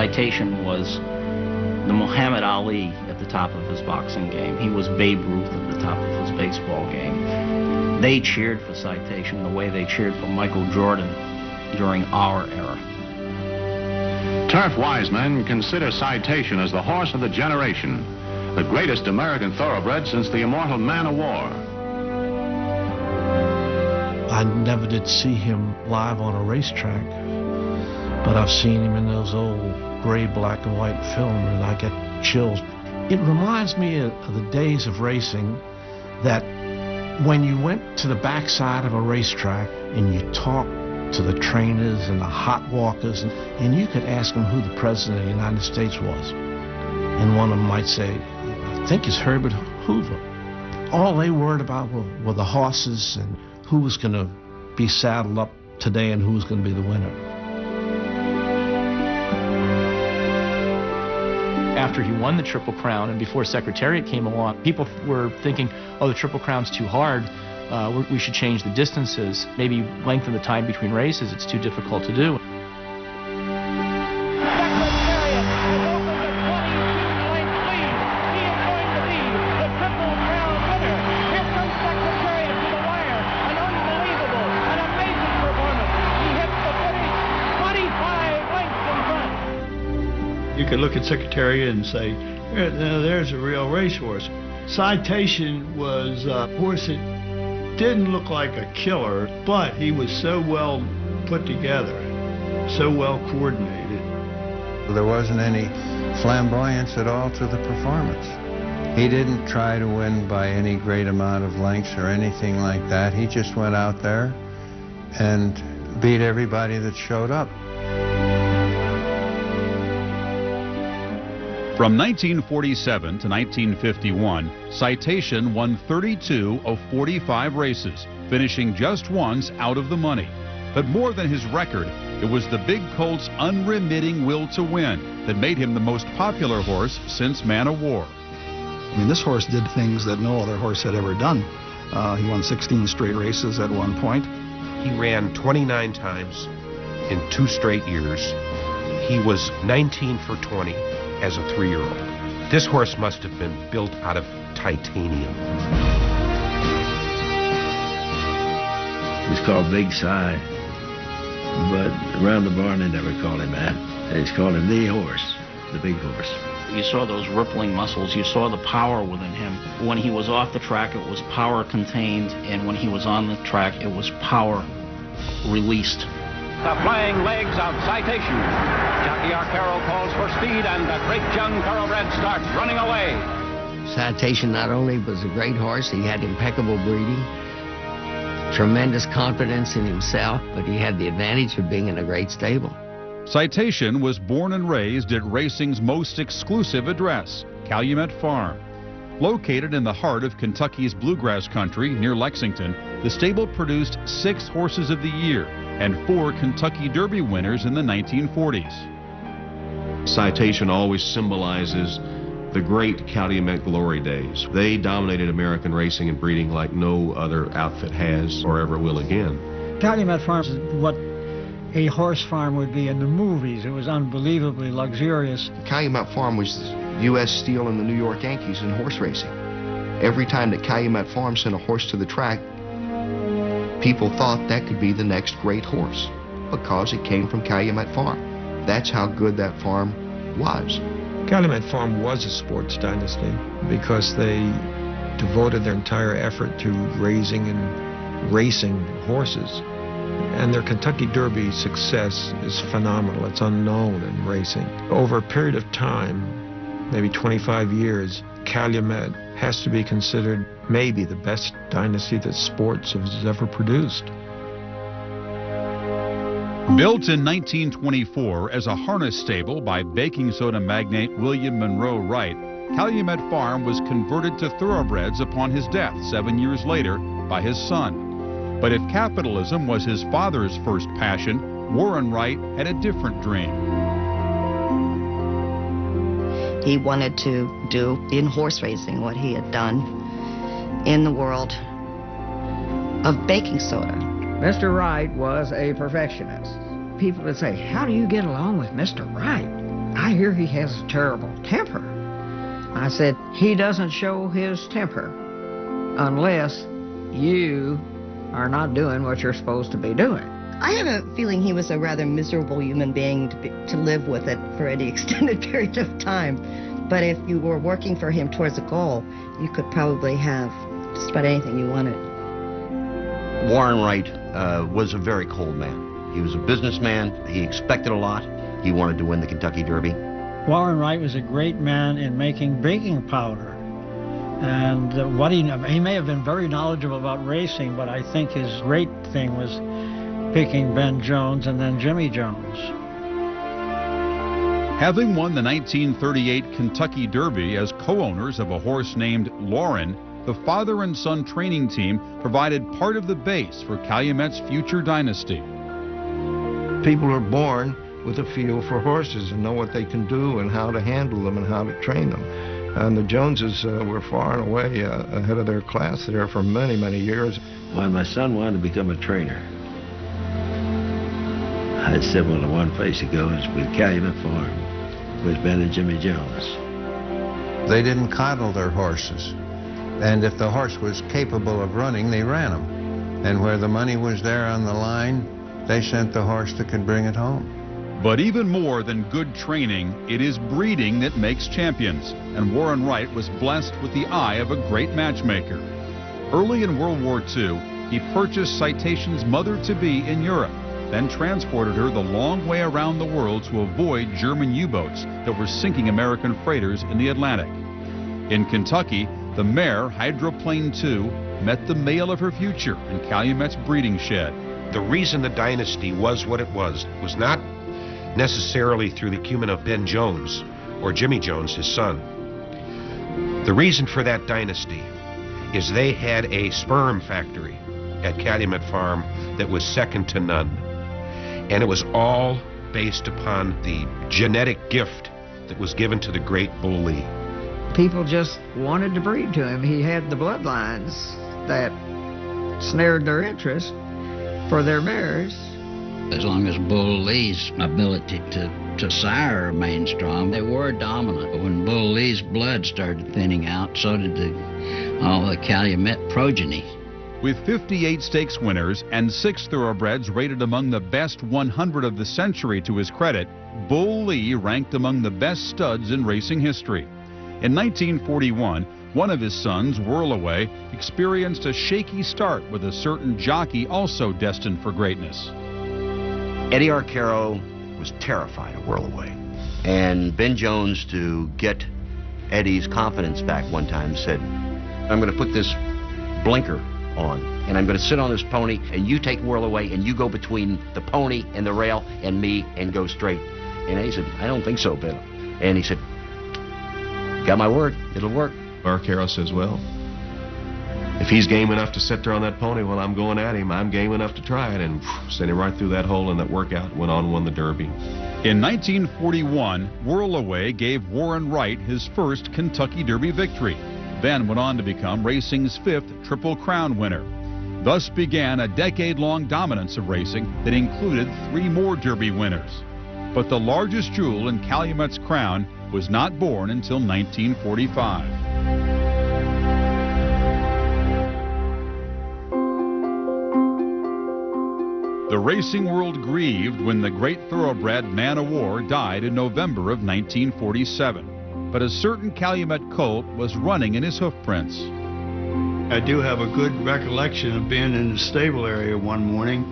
Citation was the Muhammad Ali at the top of his boxing game. He was Babe Ruth at the top of his baseball game. They cheered for Citation the way they cheered for Michael Jordan during our era. Turf wise men consider Citation as the horse of the generation, the greatest American thoroughbred since the immortal Man of War. I never did see him live on a racetrack, but I've seen him in those old gray, black, and white film, and I get chills. It reminds me of the days of racing, that when you went to the backside of a racetrack and you talked to the trainers and the hot walkers, and you could ask them who the president of the United States was. And one of them might say, I think it's Herbert Hoover. All they worried about were the horses and who was going to be saddled up today and who was going to be the winner. After he won the Triple Crown and before Secretariat came along, people were thinking, oh, the Triple Crown's too hard. We should change the distances, maybe lengthen the time between races. It's too difficult to do. Secretariat has opened a 22-length lead. He is going to be the Triple Crown winner. Here comes Secretariat to the wire. An unbelievable, an amazing performance. He hits the finish 25 lengths in front. You could look at Secretariat and say, there's a real racehorse. Citation was a horse that didn't look like a killer, but he was so well put together, so well coordinated. There wasn't any flamboyance at all to the performance. He didn't try to win by any great amount of lengths or anything like that. He just went out there and beat everybody that showed up. From 1947 to 1951, Citation won 32 of 45 races, finishing just once out of the money. But more than his record, it was the big colt's unremitting will to win that made him the most popular horse since Man of War. I mean, this horse did things that no other horse had ever done. He won 16 straight races at one point. He ran 29 times in 2 straight years. He was 19 for 20. As a 3-year-old. This horse must have been built out of titanium. He was called Big Si, but around the barn they never called him that. They just called him the horse, the big horse. You saw those rippling muscles. You saw the power within him. When he was off the track, it was power contained, and when he was on the track, it was power released. The flying legs of Citation. Jockey Arcaro calls for speed, and the great young thoroughbred starts running away. Citation not only was a great horse, he had impeccable breeding, tremendous confidence in himself, but he had the advantage of being in a great stable. Citation was born and raised at racing's most exclusive address, Calumet Farm. Located in the heart of Kentucky's bluegrass country near Lexington, the stable produced 6 horses of the year and 4 Kentucky Derby winners in the 1940s. Citation always symbolizes the great Calumet glory days. They dominated American racing and breeding like no other outfit has or ever will again. Calumet Farm is what a horse farm would be in the movies. It was unbelievably luxurious. Calumet Farm was U.S. Steel and the New York Yankees in horse racing. Every time that Calumet Farm sent a horse to the track, people thought that could be the next great horse because it came from Calumet Farm. That's how good that farm was. Calumet Farm was a sports dynasty because they devoted their entire effort to raising and racing horses. And their Kentucky Derby success is phenomenal. It's unknown in racing. Over a period of time, maybe 25 years, Calumet has to be considered maybe the best dynasty that sports has ever produced. Built in 1924 as a harness stable by baking soda magnate William Monroe Wright, Calumet Farm was converted to thoroughbreds upon his death 7 years later by his son. But if capitalism was his father's first passion, Warren Wright had a different dream. He wanted to do in horse racing what he had done in the world of baking soda. Mr. Wright was a perfectionist. People would say, how do you get along with Mr. Wright? I hear he has a terrible temper. I said, he doesn't show his temper unless you are not doing what you're supposed to be doing. I have a feeling he was a rather miserable human being to live with it for any extended period of time. But if you were working for him towards a goal, you could probably have just about anything you wanted. Warren Wright was a very cold man. He was a businessman. He expected a lot. He wanted to win the Kentucky Derby. Warren Wright was a great man in making baking powder. And he may have been very knowledgeable about racing, but I think his great thing was picking Ben Jones and then Jimmy Jones. Having won the 1938 Kentucky Derby as co-owners of a horse named Lauren, the father and son training team provided part of the base for Calumet's future dynasty. People are born with a feel for horses and know what they can do and how to handle them and how to train them. And the Joneses were far and away ahead of their class there for many, many years. When my son wanted to become a trainer, I said, well, the one place to go is with Calumet Farm, with Ben and Jimmy Jones. They didn't coddle their horses. And if the horse was capable of running, they ran him. And where the money was there on the line, they sent the horse that could bring it home. But even more than good training, it is breeding that makes champions, and Warren Wright was blessed with the eye of a great matchmaker. Early in World War II, he purchased Citation's mother-to-be in Europe, then transported her the long way around the world to avoid German U-boats that were sinking American freighters in the Atlantic. In Kentucky, the mare Hydroplane II met the male of her future in Calumet's breeding shed. The reason the dynasty was what it was not necessarily through the acumen of Ben Jones or Jimmy Jones, his son. The reason for that dynasty is they had a sperm factory at Calumet Farm that was second to none. And it was all based upon the genetic gift that was given to the great Bull Lee. People just wanted to breed to him. He had the bloodlines that snared their interest for their mares. As long as Bull Lee's ability to sire remained strong, they were dominant. But when Bull Lee's blood started thinning out, so did all the Calumet progeny. With 58 stakes winners and 6 thoroughbreds rated among the best 100 of the century to his credit, Bull Lee ranked among the best studs in racing history. In 1941, one of his sons, Whirlaway, experienced a shaky start with a certain jockey also destined for greatness. Eddie Arcaro was terrified of Whirlaway. And Ben Jones, to get Eddie's confidence back one time, said, I'm going to put this blinker on, and I'm going to sit on this pony, and you take Whirlaway, and you go between the pony and the rail and me and go straight. And Eddie said, I don't think so, Ben. And he said, got my word, it'll work. Arcaro says, well, if he's game enough to sit there on that pony while I'm going at him, I'm game enough to try it, and sent him right through that hole in that workout, went on and won the Derby. In 1941, Whirlaway gave Warren Wright his first Kentucky Derby victory, then went on to become racing's 5th Triple Crown winner. Thus began a decade-long dominance of racing that included 3 more Derby winners. But the largest jewel in Calumet's crown was not born until 1945. The racing world grieved when the great thoroughbred Man o' War died in November of 1947. But a certain Calumet colt was running in his hoofprints. I do have a good recollection of being in the stable area one morning,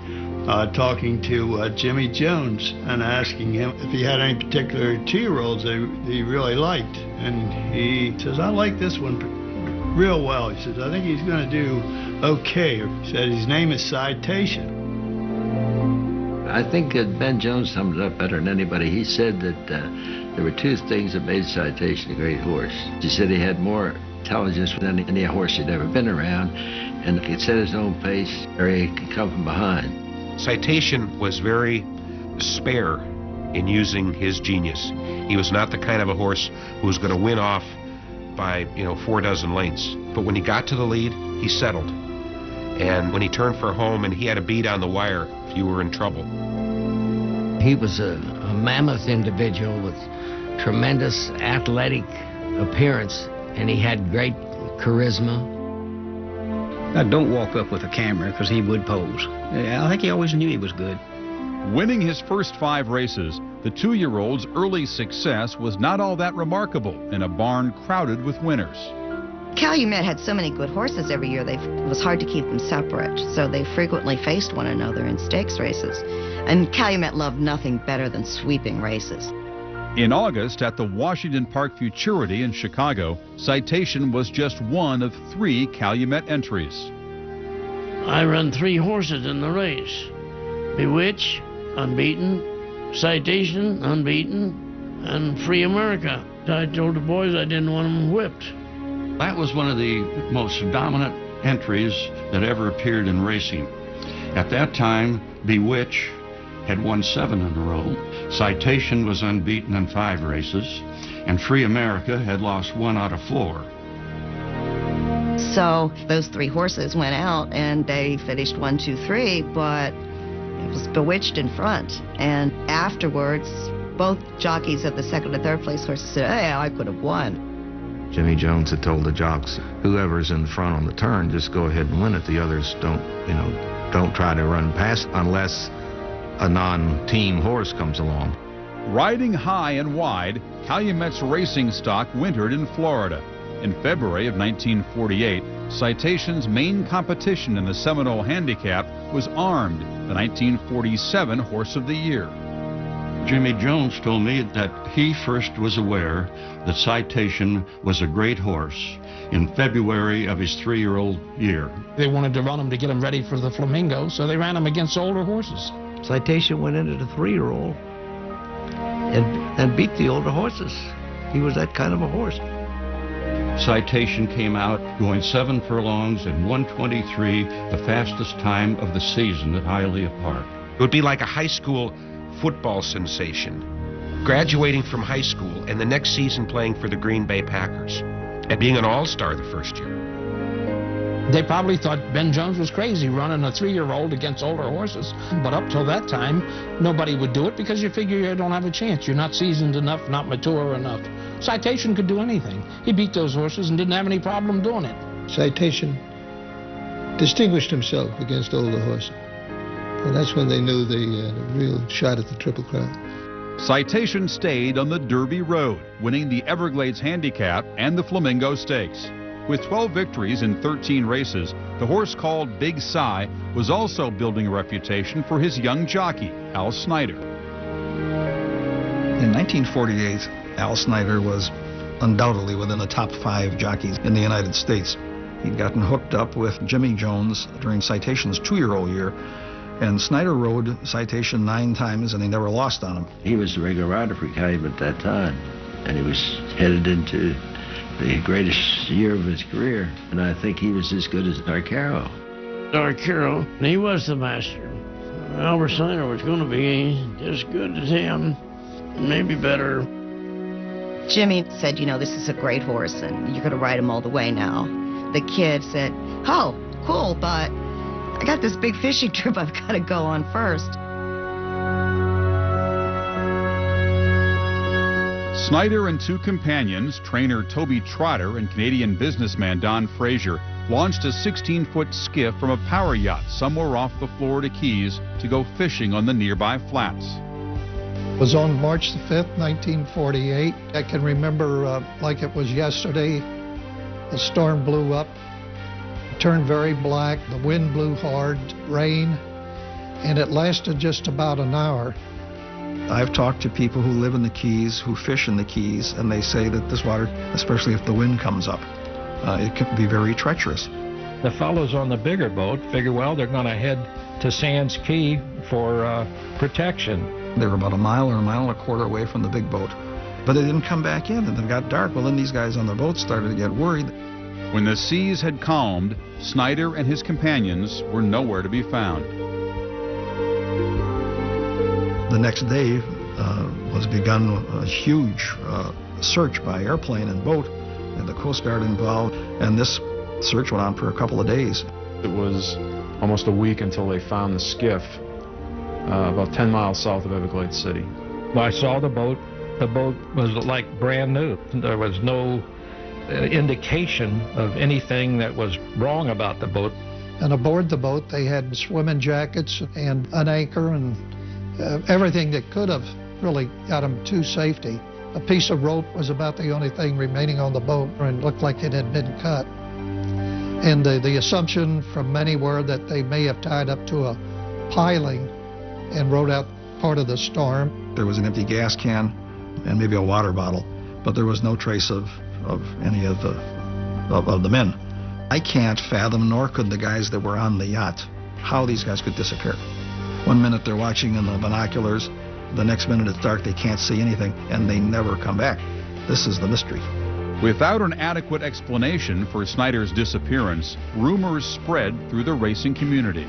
talking to Jimmy Jones and asking him if he had any particular 2-year-olds that he really liked. And he says, I like this one real well. He says, I think he's going to do okay. He said, his name is Citation. I think Ben Jones summed it up better than anybody. He said that there were 2 things that made Citation a great horse. He said he had more intelligence than any horse he'd ever been around, and he could set his own pace, or he could come from behind. Citation was very spare in using his genius. He was not the kind of a horse who was going to win off by 4 dozen lengths. But when he got to the lead, he settled. And when he turned for home and he had a bead on the wire, you were in trouble. He was a mammoth individual with tremendous athletic appearance, and he had great charisma. Now, don't walk up with a camera, because he would pose. I think he always knew he was good. Winning his first 5 races, the 2-year-old's early success was not all that remarkable in a barn crowded with winners. Calumet had so many good horses every year, it was hard to keep them separate, so they frequently faced one another in stakes races. And Calumet loved nothing better than sweeping races. In August, at the Washington Park Futurity in Chicago, Citation was just one of 3 Calumet entries. I run 3 horses in the race. Bewitch, unbeaten, Citation, unbeaten, and Free America. I told the boys I didn't want them whipped. That was one of the most dominant entries that ever appeared in racing. At that time, Bewitch had won 7 in a row. Citation was unbeaten in 5 races, and Free America had lost 1 out of 4. So those 3 horses went out and they finished 1, 2, 3, but it was Bewitched in front. And afterwards, both jockeys of the 2nd and 3rd place horses said, hey, I could have won. Jimmy Jones had told the jocks, whoever's in front on the turn, just go ahead and win it. The others don't try to run past unless a non-team horse comes along. Riding high and wide, Calumet's racing stock wintered in Florida. In February of 1948, Citation's main competition in the Seminole Handicap was Armed, the 1947 Horse of the Year. Jimmy Jones told me that he first was aware that Citation was a great horse in February of his 3-year-old year. They wanted to run him to get him ready for the Flamingo, so they ran him against older horses. Citation went into the 3-year-old and beat the older horses. He was that kind of a horse. Citation came out going 7 furlongs and 1:23, the fastest time of the season at Hialeah Park. It would be like a high school football sensation, graduating from high school and the next season playing for the Green Bay Packers and being an all-star the first year. They probably thought Ben Jones was crazy running a 3-year-old against older horses. But up till that time, nobody would do it because you figure you don't have a chance. You're not seasoned enough, not mature enough. Citation could do anything. He beat those horses and didn't have any problem doing it. Citation distinguished himself against older horses. And that's when they knew they had a real shot at the Triple Crown. Citation stayed on the Derby Road, winning the Everglades Handicap and the Flamingo Stakes. With 12 victories in 13 races, the horse called Big Si was also building a reputation for his young jockey, Al Snyder. In 1948, Al Snyder was undoubtedly within the top 5 jockeys in the United States. He'd gotten hooked up with Jimmy Jones during Citation's 2-year-old year, and Snyder rode Citation 9 times, and he never lost on him. He was the regular rider for Calumet at that time, and he was headed into the greatest year of his career, and I think he was as good as Arcaro. Arcaro, he was the master. Albert Snyder was going to be as good as him, maybe better. Jimmy said, this is a great horse, and you're going to ride him all the way now. The kid said, oh, cool, but I got this big fishing trip I've got to go on first. Snyder and 2 companions, trainer Toby Trotter and Canadian businessman Don Frazier, launched a 16-foot skiff from a power yacht somewhere off the Florida Keys to go fishing on the nearby flats. It was on March the 5th, 1948. I can remember like it was yesterday. The storm blew up, turned very black, the wind blew hard, rain, and it lasted just about an hour. I've talked to people who live in the Keys, who fish in the Keys, and they say that this water, especially if the wind comes up, it can be very treacherous. The fellows on the bigger boat figure, well, they're going to head to Sands Key for protection. They were about a mile or a mile and a quarter away from the big boat, but they didn't come back in, and it got dark. Well, then these guys on the boat started to get worried. When the seas had calmed, Snyder and his companions were nowhere to be found. The next day was begun a huge search by airplane and boat, and the Coast Guard involved, and this search went on for a couple of days. It was almost a week until they found the skiff about 10 miles south of Everglades City. I saw the boat The boat was like brand new. There was no indication of anything that was wrong about the boat. And aboard the boat, they had swimming jackets and an anchor and everything that could have really got them to safety. A piece of rope was about the only thing remaining on the boat, and looked like it had been cut. And the assumption from many were that they may have tied up to a piling and rode out part of the storm. There was an empty gas can and maybe a water bottle, but there was no trace of any of the men. I can't fathom, nor could the guys that were on the yacht, how these guys could disappear. One minute they're watching in the binoculars, the next minute it's dark, they can't see anything, and they never come back. This is the mystery. Without an adequate explanation for Snyder's disappearance, rumors spread through the racing community.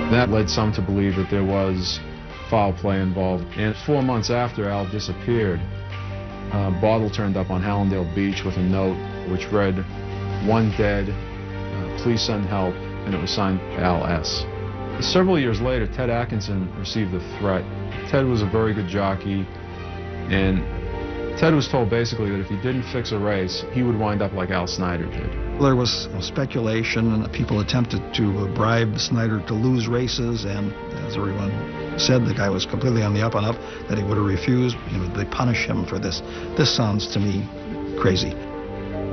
That led some to believe that there was foul play involved. And 4 months after Al disappeared, Bartle turned up on Hallandale Beach with a note which read, "One dead, please send help," and it was signed Al S. Several years later, Ted Atkinson received a threat. Ted was a very good jockey, and Ted was told basically that if he didn't fix a race, he would wind up like Al Snyder did. There was speculation, and people attempted to bribe Snyder to lose races, and as everyone said, the guy was completely on the up and up, that he would have refused. They punish him for this. This sounds to me crazy.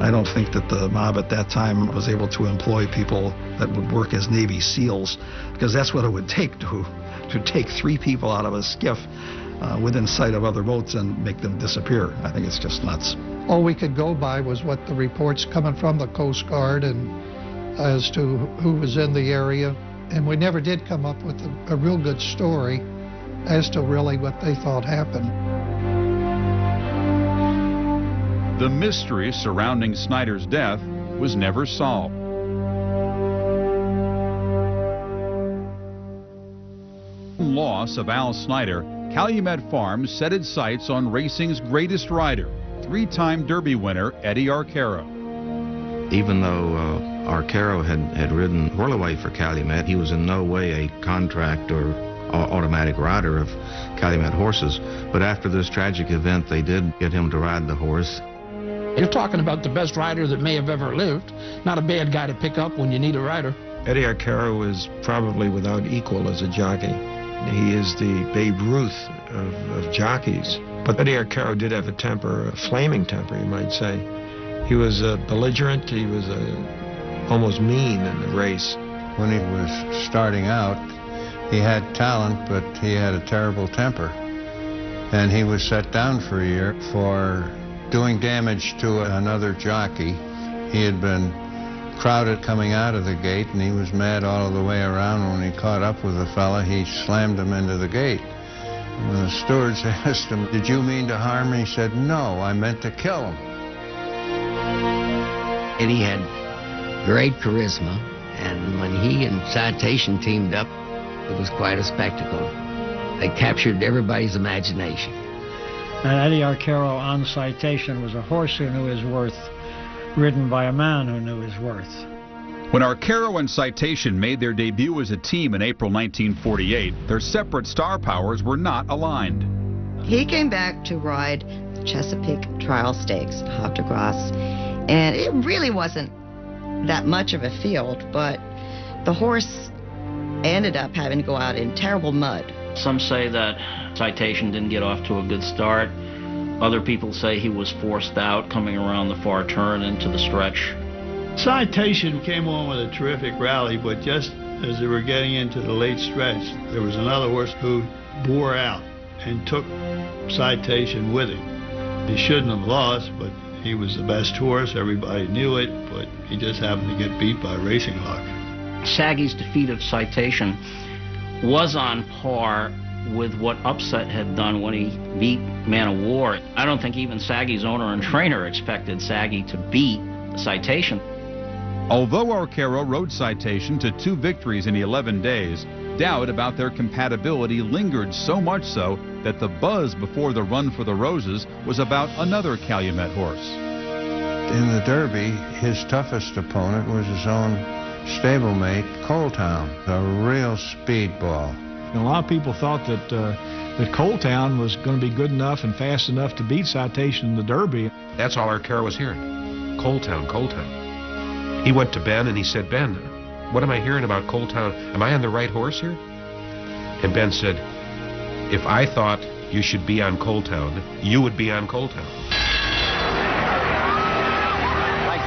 I don't think that the mob at that time was able to employ people that would work as Navy SEALs, because that's what it would take to take 3 people out of a skiff within sight of other boats and make them disappear. I think it's just nuts. All we could go by was what the reports coming from the Coast Guard and as to who was in the area. And we never did come up with a real good story as to really what they thought happened. The mystery surrounding Snyder's death was never solved. Loss of Al Snyder, Calumet Farms set its sights on racing's greatest rider, 3-time Derby winner Eddie Arcaro. Even though Arcaro had ridden Whirlaway for Calumet, he was in no way a contract or automatic rider of Calumet horses. But after this tragic event, they did get him to ride the horse. You're talking about the best rider that may have ever lived. Not a bad guy to pick up when you need a rider. Eddie Arcaro is probably without equal as a jockey. He is the Babe Ruth of jockeys. But Eddie Arcaro did have a temper, a flaming temper, you might say. He was belligerent. He was almost mean in the race. When he was starting out, he had talent, but he had a terrible temper. And he was set down for a year for doing damage to another jockey. He had been crowded coming out of the gate, and he was mad all the way around. When he caught up with the fella, he slammed him into the gate. When the stewards asked him, "Did you mean to harm him?" He said, "No, I meant to kill him." Eddie had great charisma, and when he and Citation teamed up, it was quite a spectacle. They captured everybody's imagination. And Eddie Arcaro on Citation was a horse who knew his worth, ridden by a man who knew his worth. When Arcaro and Citation made their debut as a team in April 1948, their separate star powers were not aligned. He came back to ride the Chesapeake Trial Stakes, Havre de Grace, and it really wasn't that much of a field, but the horse ended up having to go out in terrible mud. Some say that Citation didn't get off to a good start. Other people say he was forced out coming around the far turn into the stretch. Citation came on with a terrific rally, but just as they were getting into the late stretch, there was another horse who bore out and took Citation with him. He shouldn't have lost, but he was the best horse. Everybody knew it, but he just happened to get beat by Racing Luck. Saggy's defeat of Citation was on par with what Upset had done when he beat Man of War. I don't think even Saggy's owner and trainer expected Saggy to beat Citation. Although Arcaro rode Citation to 2 victories in 11 days, doubt about their compatibility lingered, so much so that the buzz before the Run for the Roses was about another Calumet horse. In the Derby, his toughest opponent was his own stablemate, Coletown, a real speedball. And a lot of people thought that that Cold Town was going to be good enough and fast enough to beat Citation in the Derby. That's all Arcaro was hearing. Cold Town, Cold Town. He went to Ben and he said, Ben, what am I hearing about Cold Town? Am I on the right horse here? And Ben said, if I thought you should be on Cold Town, you would be on Cold Town.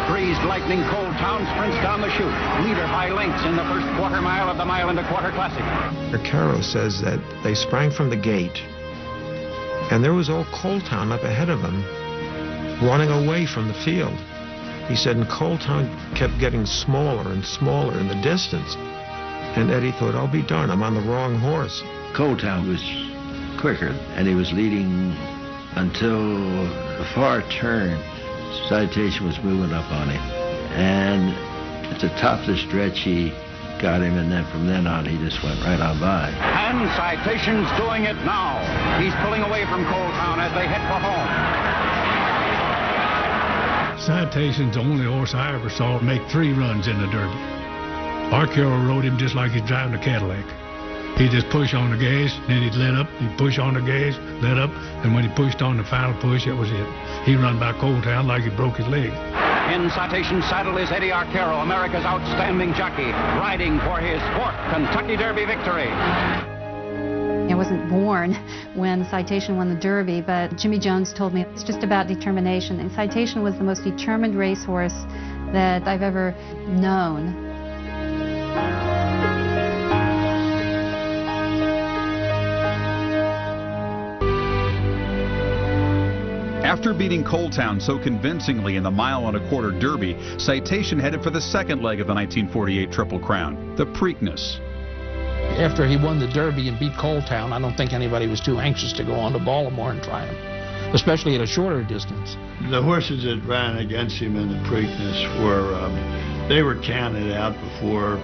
Greased lightning, Cold Town sprints down the chute, leader by lengths in the first quarter mile of the Mile and a Quarter Classic. Arcaro says that they sprang from the gate, and there was old Cold Town up ahead of them, running away from the field. He said, and Cold Town kept getting smaller and smaller in the distance. And Eddie thought, I'll be darned, I'm on the wrong horse. Cold Town was quicker, and he was leading until the far turn. Citation was moving up on him, and at the top of the stretch he got him, and then from then on he just went right on by. And Citation's doing it now. He's pulling away from Cold Town as they head for home. Citation's the only horse I ever saw make 3 runs in the Derby. Arcaro rode him just like he's driving a Cadillac. He'd just push on the gas, then he'd let up, he'd push on the gas, let up, and when he pushed on the final push, that was it. He run by Cold Town like he broke his leg. In Citation's saddle is Eddie Arcaro, America's outstanding jockey, riding for his 4th Kentucky Derby victory. I wasn't born when Citation won the Derby, but Jimmy Jones told me it's just about determination. And Citation was the most determined racehorse that I've ever known. After beating Cold Town so convincingly in the Mile and a Quarter Derby, Citation headed for the second leg of the 1948 Triple Crown, the Preakness. After he won the Derby and beat Cold Town, I don't think anybody was too anxious to go on to Baltimore and try him, especially at a shorter distance. The horses that ran against him in the Preakness were, they were counted out before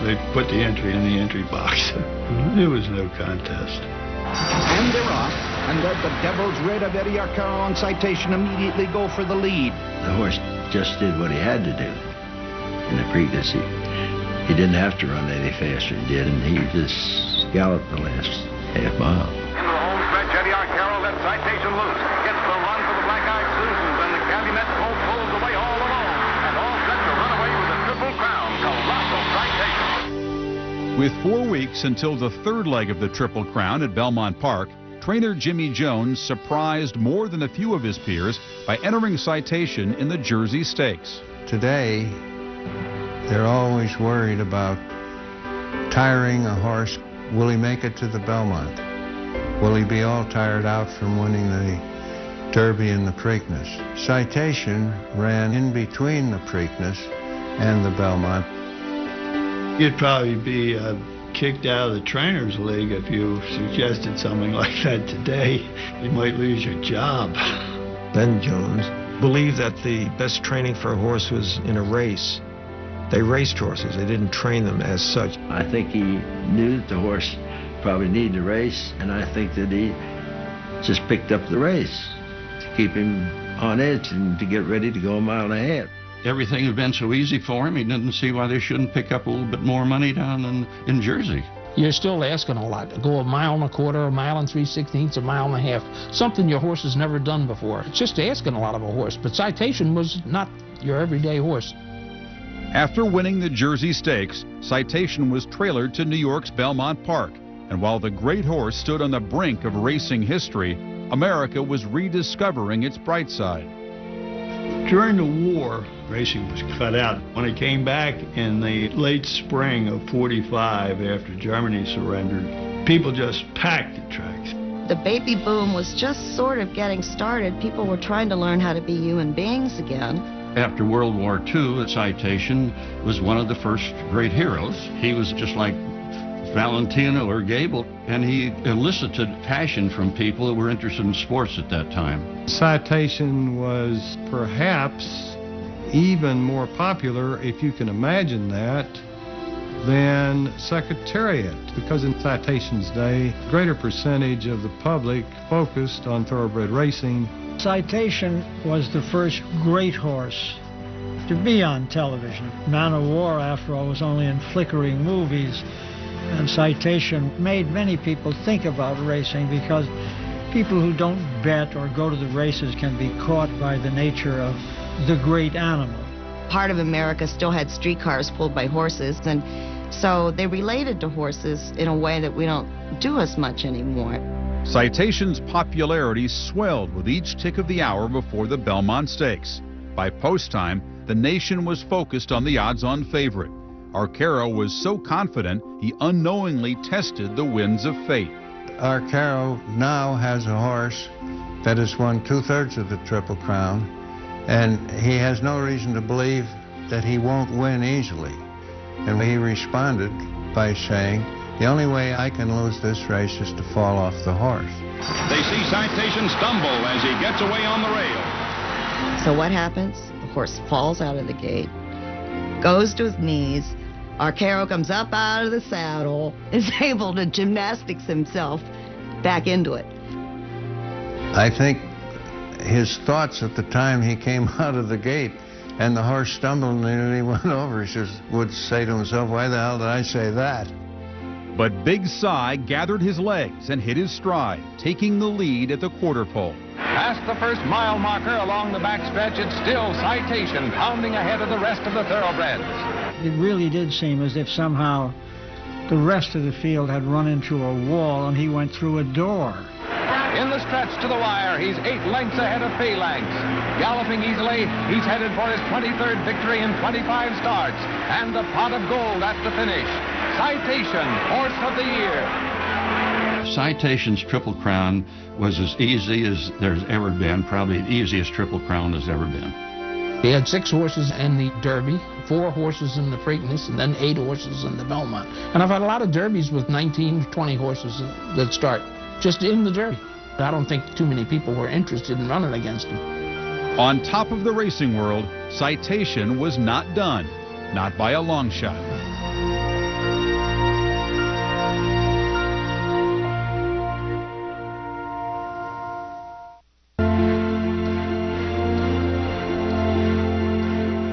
they put the entry in the entry box. There was no contest. And they're off, and let the Devil's Red of Eddie Arcaro and Citation immediately go for the lead. The horse just did what he had to do in the Preakness. He didn't have to run any faster than he did, and he just galloped the last half mile. In the home stretch, Eddie Arcaro let Citation loose. Gets the run for the Black-Eyed Susans, and the Calumet Colt pulls away all alone. And all set to run away with the Triple Crown, Colossal Citation. With 4 weeks until the third leg of the Triple Crown at Belmont Park, trainer Jimmy Jones surprised more than a few of his peers by entering Citation in the Jersey Stakes. Today, they're always worried about tiring a horse. Will he make it to the Belmont? Will he be all tired out from winning the Derby and the Preakness? Citation ran in between the Preakness and the Belmont. You'd probably be kicked out of the Trainers League if you suggested something like that today. You might lose your job. Ben Jones believed that the best training for a horse was in a race. They raced horses. They didn't train them as such. I think he knew that the horse probably needed to race, and I think that he just picked up the race to keep him on edge and to get ready to go a mile and a half. Everything had been so easy for him, he didn't see why they shouldn't pick up a little bit more money down in Jersey. You're still asking a lot. To go a mile and a quarter, a mile and 3/16, a mile and a half, something your horse has never done before. It's just asking a lot of a horse, but Citation was not your everyday horse. After winning the Jersey Stakes, Citation was trailered to New York's Belmont Park. And while the great horse stood on the brink of racing history, America was rediscovering its bright side. During the war, racing was cut out. When it came back in the late spring of '45 after Germany surrendered, people just packed the tracks. The baby boom was just sort of getting started. People were trying to learn how to be human beings again. After World War II, Citation was one of the first great heroes. He was just like Valentino or Gable, and he elicited passion from people who were interested in sports at that time. Citation was perhaps even more popular, if you can imagine that, than Secretariat, because in Citation's day, a greater percentage of the public focused on thoroughbred racing. Citation was the first great horse to be on television. Man of War, after all, was only in flickering movies. And Citation made many people think about racing because people who don't bet or go to the races can be caught by the nature of the great animal. Part of America still had streetcars pulled by horses, and so they related to horses in a way that we don't do as much anymore. Citation's popularity swelled with each tick of the hour before the Belmont Stakes. By post time, the nation was focused on the odds-on favorite. Arcaro was so confident he unknowingly tested the winds of fate. Arcaro now has a horse that has won 2/3 of the Triple Crown, and he has no reason to believe that he won't win easily. And he responded by saying, "The only way I can lose this race is to fall off the horse." They see Citation stumble as he gets away on the rail. So what happens? The horse falls out of the gate, goes to his knees. Arcaro comes up out of the saddle, is able to gymnastics himself back into it. I think his thoughts at the time he came out of the gate and the horse stumbled and he went over, he would say to himself, "Why the hell did I say that?" But Big Cy gathered his legs and hit his stride, taking the lead at the quarter pole. Past the first mile marker along the backstretch, it's still Citation pounding ahead of the rest of the thoroughbreds. It really did seem as if somehow the rest of the field had run into a wall and he went through a door. In the stretch to the wire, he's 8 lengths ahead of Phalanx. Galloping easily, he's headed for his 23rd victory in 25 starts and the pot of gold at the finish. Citation, Horse of the Year. Citation's Triple Crown was as easy as there's ever been, probably the easiest Triple Crown there's ever been. He had 6 horses in the Derby, 4 horses in the Preakness, and then 8 horses in the Belmont. And I've had a lot of Derbies with 19, 20 horses that start just in the Derby. I don't think too many people were interested in running against him. On top of the racing world, Citation was not done, not by a long shot.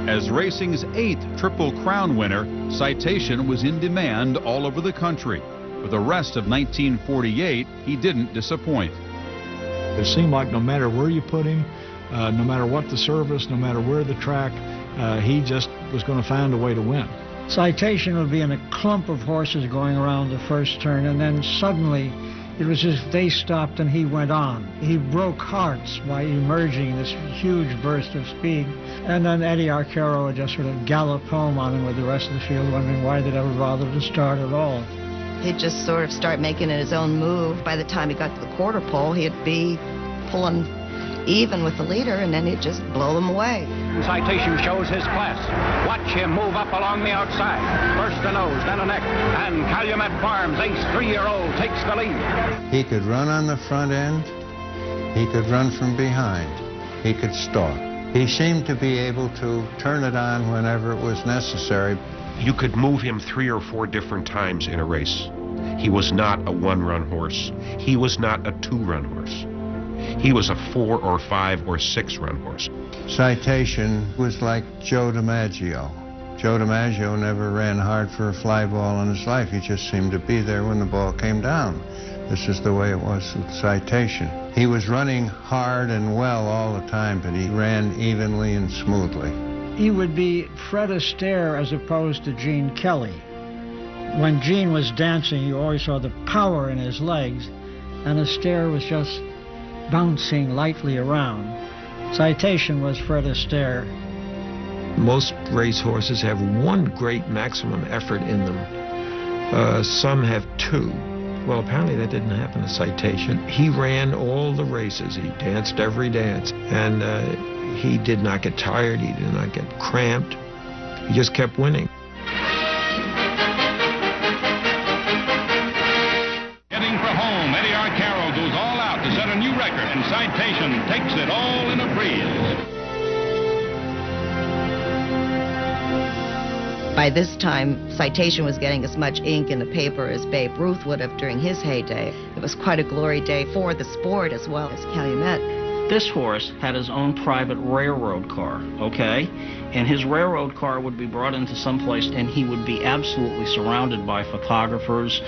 As racing's 8th Triple Crown winner, Citation was in demand all over the country. For the rest of 1948, he didn't disappoint. It seemed like no matter where you put him, no matter what the service, no matter where the track, he just was going to find a way to win. Citation would be in a clump of horses going around the first turn, and then suddenly it was as if they stopped and he went on. He broke hearts by emerging this huge burst of speed, and then Eddie Arcaro would just sort of gallop home on him with the rest of the field, wondering why they'd ever bother to start at all. He'd just sort of start making it his own move. By the time he got to the quarter pole, he'd be pulling even with the leader, and then he'd just blow them away. Citation shows his class. Watch him move up along the outside. First a nose, then a neck. And Calumet Farms, ace 3-year-old, takes the lead. He could run on the front end. He could run from behind. He could stalk. He seemed to be able to turn it on whenever it was necessary. You could move him 3 or 4 different times in a race. He was not a 1-run horse. He was not a 2-run horse. He was a 4 or 5 or 6-run horse. Citation was like Joe DiMaggio. Joe DiMaggio never ran hard for a fly ball in his life. He just seemed to be there when the ball came down. This is the way it was with Citation. He was running hard and well all the time, but he ran evenly and smoothly. He would be Fred Astaire as opposed to Gene Kelly. When Gene was dancing, you always saw the power in his legs, and Astaire was just bouncing lightly around. Citation was Fred Astaire. Most race horses have 1 great maximum effort in them. Some have 2. Well, apparently that didn't happen to Citation. He ran all the races. He danced every dance. And he did not get tired. He did not get cramped. He just kept winning. Heading for home, Eddie Arcaro goes all out to set a new record, and Citation takes it all in a breeze. By this time, Citation was getting as much ink in the paper as Babe Ruth would have during his heyday. It was quite a glory day for the sport as well as Calumet. This horse had his own private railroad car, okay? And his railroad car would be brought into some place, and he would be absolutely surrounded by photographers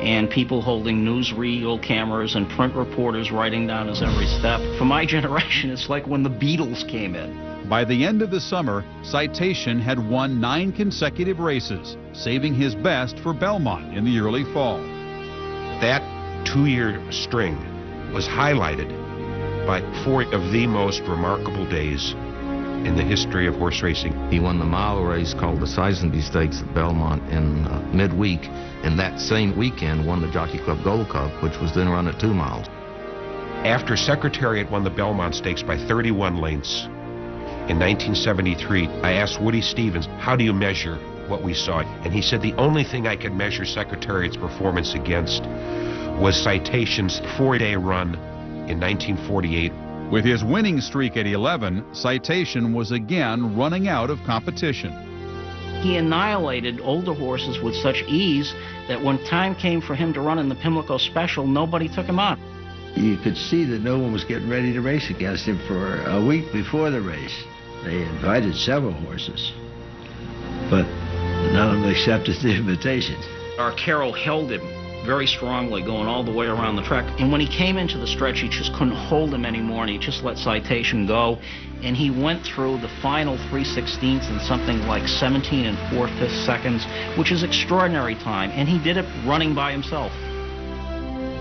and people holding newsreel cameras and print reporters writing down his every step. For my generation, it's like when the Beatles came in. By the end of the summer, Citation had won 9 consecutive races, saving his best for Belmont in the early fall. That 2-year string was highlighted by 4 of the most remarkable days in the history of horse racing. He won the mile race called the Sizenby Stakes at Belmont in midweek, and that same weekend won the Jockey Club Gold Cup, which was then run at 2 miles. After Secretariat won the Belmont Stakes by 31 lengths in 1973, I asked Woody Stevens, how do you measure what we saw? And he said the only thing I could measure Secretariat's performance against was Citation's 4-day run in 1948. With his winning streak at 11, Citation was again running out of competition. He annihilated older horses with such ease that when time came for him to run in the Pimlico Special, nobody took him on. You could see that no one was getting ready to race against him for a week before the race. They invited several horses, but none of them accepted the invitation. Arcaro held him very strongly going all the way around the track, and when he came into the stretch, he just couldn't hold him anymore, and he just let Citation go, and he went through the final 3/16 in something like 17 4/5 seconds, which is extraordinary time, and he did it running by himself.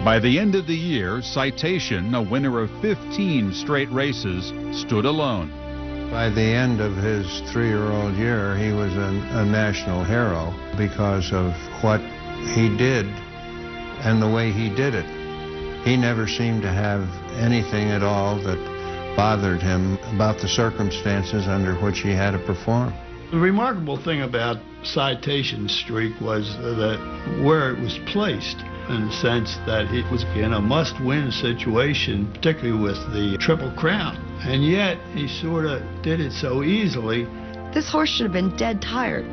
By the end of the year, Citation, a winner of 15 straight races, stood alone. By the end of his 3-year-old year, he was a national hero because of what he did and the way he did it. He never seemed to have anything at all that bothered him about the circumstances under which he had to perform. The remarkable thing about Citation's streak was that where it was placed, in the sense that it was in a must-win situation, particularly with the Triple Crown. And yet, he sort of did it so easily. This horse should have been dead tired,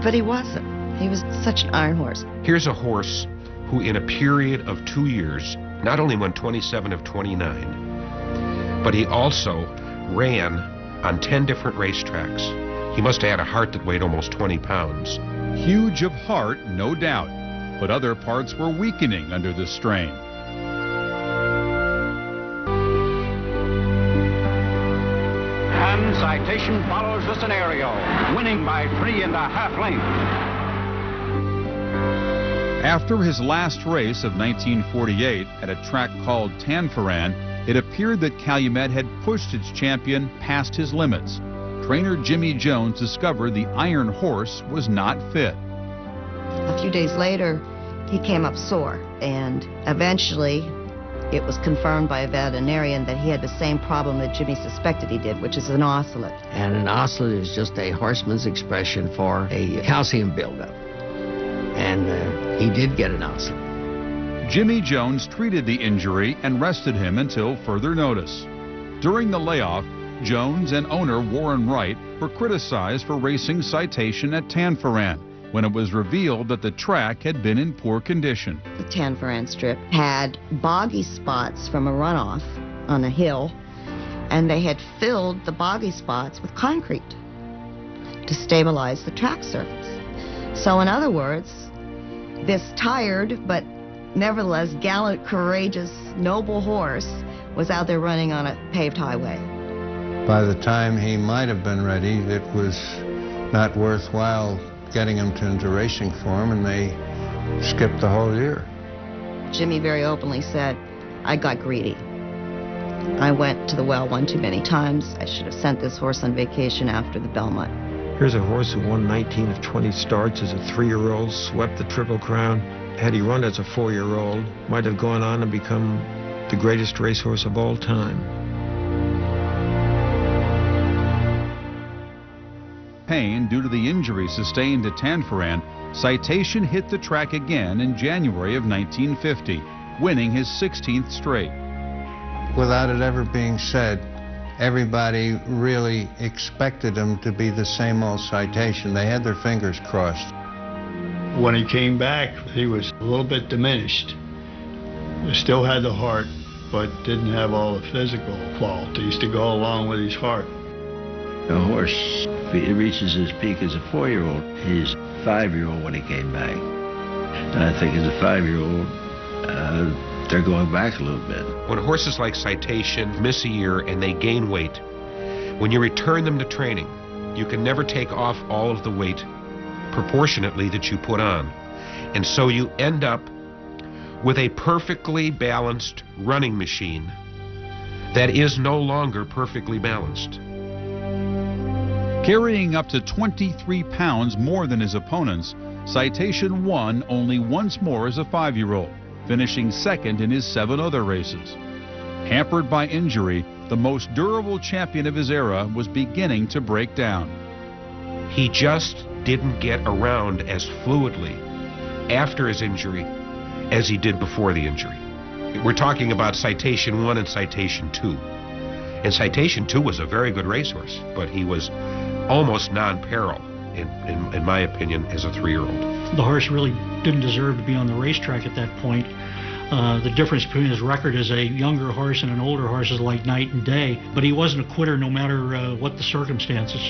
but he wasn't. He was such an iron horse. Here's a horse who in a period of 2 years not only won 27 of 29, but he also ran on 10 different racetracks. He must have had a heart that weighed almost 20 pounds. Huge of heart, no doubt, but other parts were weakening under the strain. And Citation follows the scenario, winning by 3½ lengths. After his last race of 1948 at a track called Tanforan, it appeared that Calumet had pushed its champion past his limits. Trainer Jimmy Jones discovered the iron horse was not fit. A few days later, he came up sore, and eventually it was confirmed by a veterinarian that he had the same problem that Jimmy suspected he did, which is an ocelot. And an ocelot is just a horseman's expression for a calcium buildup. And he did get an ocelot. Jimmy Jones treated the injury and rested him until further notice. During the layoff, Jones and owner Warren Wright were criticized for racing Citation at Tanforan when it was revealed that the track had been in poor condition. The Tanforan strip had boggy spots from a runoff on a hill, and they had filled the boggy spots with concrete to stabilize the track surface. So in other words, this tired but nevertheless gallant, courageous, noble horse was out there running on a paved highway. By the time he might have been ready, it was not worthwhile getting him into racing form, and they skipped the whole year. Jimmy very openly said, I got greedy. I went to the well one too many times. I should have sent this horse on vacation after the Belmont. Here's a horse who won 19 of 20 starts as a 3-year-old, swept the Triple Crown. Had he run as a 4-year-old, might have gone on to become the greatest racehorse of all time. Pain due to the injury sustained at Tanforan, Citation hit the track again in January of 1950, winning his 16th straight. Without it ever being said, everybody really expected him to be the same old Citation. They had their fingers crossed. When he came back, he was a little bit diminished. He still had the heart, but didn't have all the physical qualities to go along with his heart. A horse, if he reaches his peak as a 4-year-old, he's 5-year-old when he came back. And I think as a 5-year-old, they're going back a little bit. When horses like Citation miss a year and they gain weight, when you return them to training, you can never take off all of the weight proportionately that you put on. And so you end up with a perfectly balanced running machine that is no longer perfectly balanced. Carrying up to 23 pounds more than his opponents, Citation won only once more as a 5-year-old, finishing second in his 7 other races. Hampered by injury, the most durable champion of his era was beginning to break down. He just didn't get around as fluidly after his injury as he did before the injury. We're talking about Citation 1 and Citation 2. And Citation 2 was a very good racehorse, but he was almost non-peril, in my opinion, as a 3-year-old. The horse really didn't deserve to be on the racetrack at that point. The difference between his record as a younger horse and an older horse is like night and day, but he wasn't a quitter no matter what the circumstances.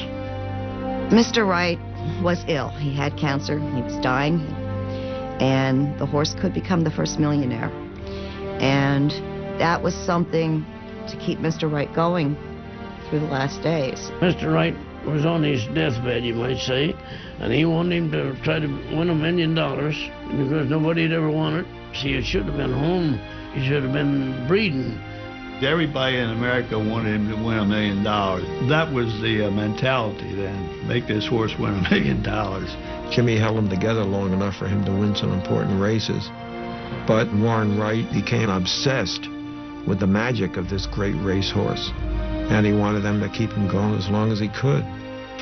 Mr. Wright was ill. He had cancer. He was dying. And the horse could become the first millionaire. And that was something to keep Mr. Wright going through the last days. Mr. Wright was on his deathbed, you might say, and he wanted him to try to win $1 million because nobody had ever won it. See, it should have been home. He should have been breeding. Everybody in America wanted him to win $1 million. That was the mentality then, make this horse win $1 million. Jimmy held him together long enough for him to win some important races. But Warren Wright became obsessed with the magic of this great racehorse, and he wanted them to keep him going as long as he could.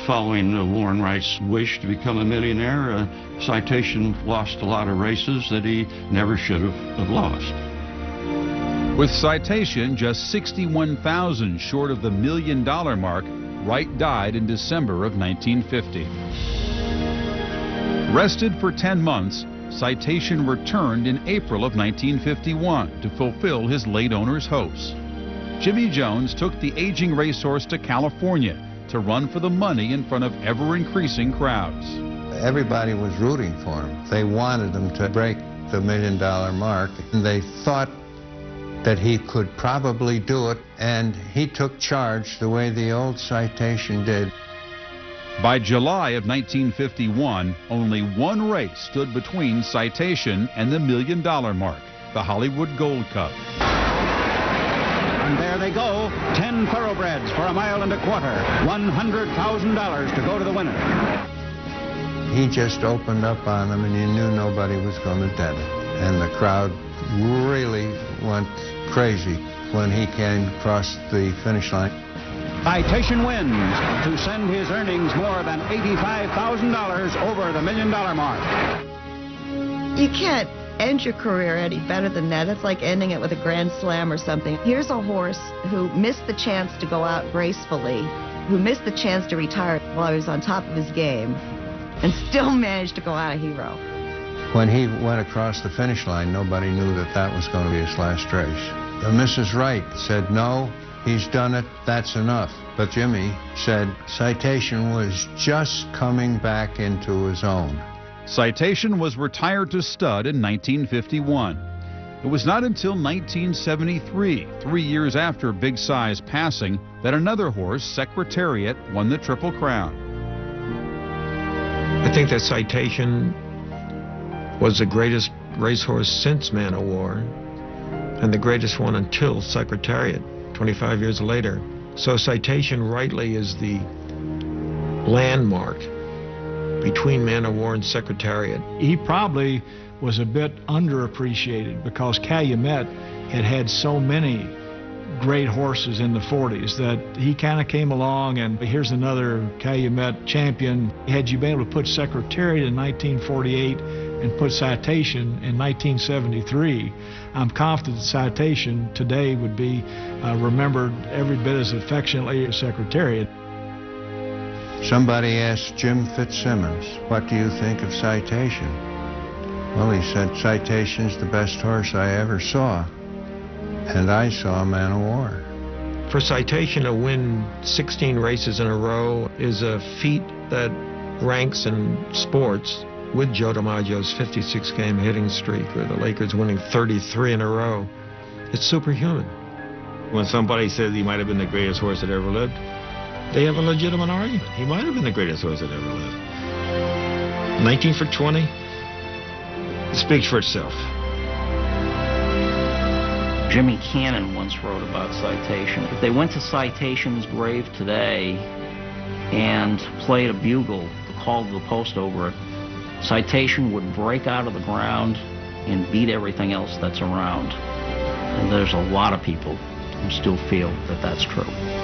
Following Warren Wright's wish to become a millionaire, Citation lost a lot of races that he never should have lost. With Citation just 61,000 short of the $1 million mark, Wright died in December of 1950. Rested for 10 months, Citation returned in April of 1951 to fulfill his late owner's hopes. Jimmy Jones took the aging racehorse to California to run for the money in front of ever-increasing crowds. Everybody was rooting for him. They wanted him to break the $1 million mark, and they thought that he could probably do it, and he took charge the way the old Citation did. By July of 1951, only one race stood between Citation and the $1 million mark, the Hollywood Gold Cup. And there they go, 10 thoroughbreds for 1.25 miles, $100,000 to go to the winner. He just opened up on them, and you knew nobody was going to dent it. And the crowd really went crazy when he came across the finish line. Citation wins to send his earnings more than $85,000 over the $1 million mark. You can't end your career any better than that. It's like ending it with a grand slam or something. Here's a horse who missed the chance to go out gracefully, who missed the chance to retire while he was on top of his game, and still managed to go out a hero. When he went across the finish line, nobody knew that that was going to be his last race. Mrs. Wright said, no, he's done it, that's enough. But Jimmy said Citation was just coming back into his own. Citation was retired to stud in 1951. It was not until 1973, 3 years after Big Si's passing, that another horse, Secretariat, won the Triple Crown. I think that Citation was the greatest racehorse since Man o' War, and the greatest one until Secretariat, 25 years later. So Citation rightly is the landmark between Man o' War and Secretariat. He probably was a bit underappreciated because Calumet had had so many great horses in the 40s that he kind of came along, and here's another Calumet champion. Had you been able to put Secretariat in 1948 and put Citation in 1973, I'm confident that Citation today would be remembered every bit as affectionately as Secretariat. Somebody asked Jim Fitzsimmons, what do you think of Citation? Well, he said, Citation's the best horse I ever saw. and I saw a man of war. For Citation to win 16 races in a row is a feat that ranks in sports with Joe DiMaggio's 56-game hitting streak, or the Lakers winning 33 in a row. It's superhuman. When somebody says he might have been the greatest horse that ever lived, they have a legitimate argument. He might have been the greatest horse that ever lived. 19 for 20 speaks for itself. Jimmy Cannon once wrote about Citation. If they went to Citation's grave today and played a bugle, the call to the post over it, Citation would break out of the ground and beat everything else that's around. And there's a lot of people who still feel that that's true.